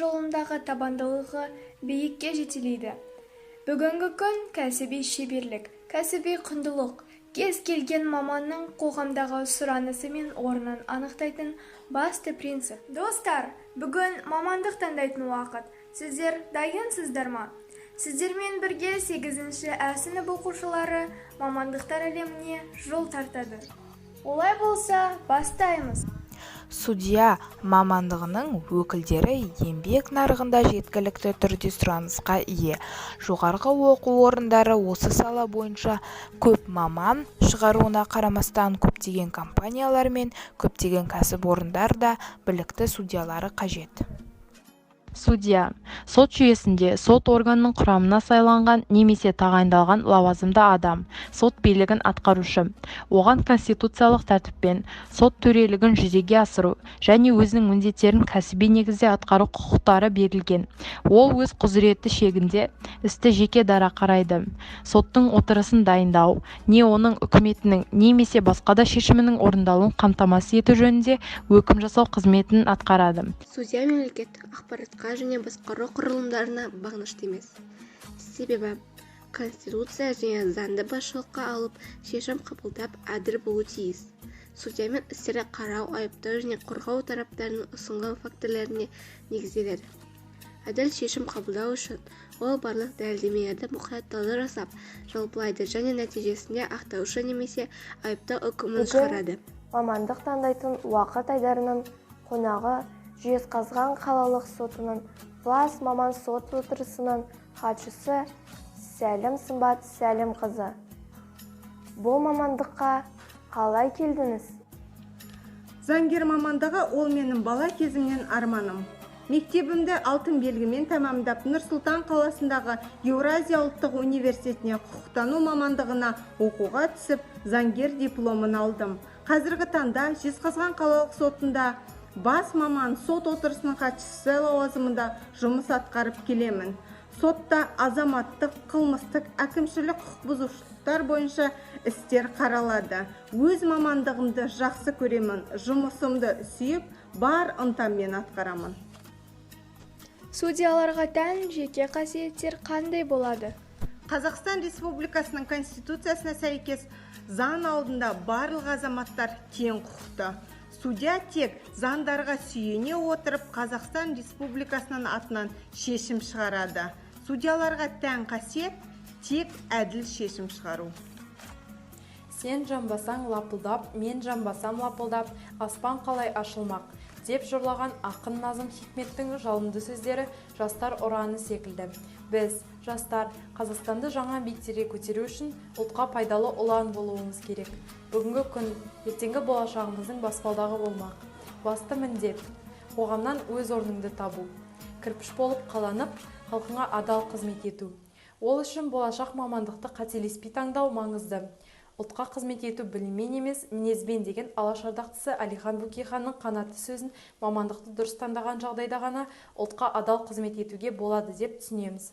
жолындағы табандылығы биікке жетелейді. Бүгінгі күн кәсіби шеберлік, кәсіби құндылық, кез келген маманның қоғамдағы сұранысы мен орнын анықтайтын басты принцип. Достар, бүгін мамандық таңдайтын уақыт. Сіздер дайынсыздар ма? Сіздермен бірге 8-ші Ә сынып оқушылары мамандықтар әлеміне жол тартады. Олай болса, бастаймыз. Судья мамандығының өкілдері еңбек нарығында жеткілікті түрде сұранысқа ие. Жоғарғы оқу орындары осы сала бойынша көп маман шығаруына қарамастан көптеген компаниялар мен көптеген кәсіпорындар да білікті судьялары қажет. Судья – сот жүйесінде сот органының құрамына сайланған немесе тағайындалған лауазымды адам, сот билігін атқарушы. Оған конституциялық тәртіппен сот төрелігін жүзеге асыру және өзінің міндеттерін кәсіби негізде атқару құқықтары берілген. Ол өз құзыреті шегінде істі жеке дара қарайды. Соттың отырысын дайындау, не оның үкіметінің немесе басқа да шешімінің орындалуын қамтамасыз ету жөнінде өкім жасау қызметін атқарады. Судья мемлекеттік ақпаратқа және басқару құрылымдарына бағынышты емес. Себебі Конституция және заңды басшылыққа алып, шешім қабылдап әділ болуы тиіс. Судьямен істерді қарау, айыптау және қорғау тараптарының ұсынған фактілеріне негізделеді. Әділ шешім қабылдау үшін ол барлық дәлелдемелерді мұқият талдау жасап, жалпылайды және нәтижесінде ақтаушы немесе айыптау үкімін шығарады. Мамандық таңдайтын уақыт айдарының қонағы Жезқазған қалалық сотының бас маман сот отырысының хатшысы Сәлім Сымбат Сәлім қызы. Бұл мамандыққа қалай келдіңіз? Заңгер мамандығы ол менің бала кезімнен арманым. Мектебімді алтын белгімен тәмамдап, Нұр-Сұлтан қаласындағы Еуразия ұлттық университетіне құқықтану мамандығына оқуға түсіп, заңгер дипломын алдым. Қазіргі таңда Жезқазған қалалық сотында бас маман сот отырысының хатшысы лауазымында жұмыс атқарып келемін. Сотта азаматтық, қылмыстық, әкімшілік құқық бұзушылықтар бойынша істер қаралады. Өз мамандығымды жақсы көремін, жұмысымды сүйіп, бар ынтаммен атқарамын. Судьяларға тән жеке қасиеттер қандай болады? Қазақстан Республикасының Конституциясына сәйкес заң алдында барлық азаматтар тең құқықты. Судья тек заңдарға сүйене отырып, Қазақстан Республикасының атынан шешім шығарады. Судьяларға тән қасиет тек әділ шешім шығару. Сен жанбасаң лапылдап, мен жанбасам лапылдап, аспан қалай ашылмақ деп жырлаған ақын Назым Хикметтің жалынды сөздері жастар ұраны секілді. Біз, жастар, Қазақстанды жаңа биіктерге көтеру үшін ұлтқа пайдалы ұлан болуымыз керек. Бүгінгі күн, ертеңгі болашағымыздың баспалдағы болмақ. Басты міндет – қоғамнан өз орныңды табу. Кірпіш болып қаланып, халқыңа адал қызмет ету. Ол үшін болашақ мамандықты қателеспей таңдау маңызды. Ұлтқа қызмет ету біліммен емес, мінезбен деген алаш ардақтысы Әлихан Бөкейханның қанатты сөзін мамандықты дұрыс таңдаған жағдайда ғана ұлтқа адал қызмет етуге болады деп түсінеміз.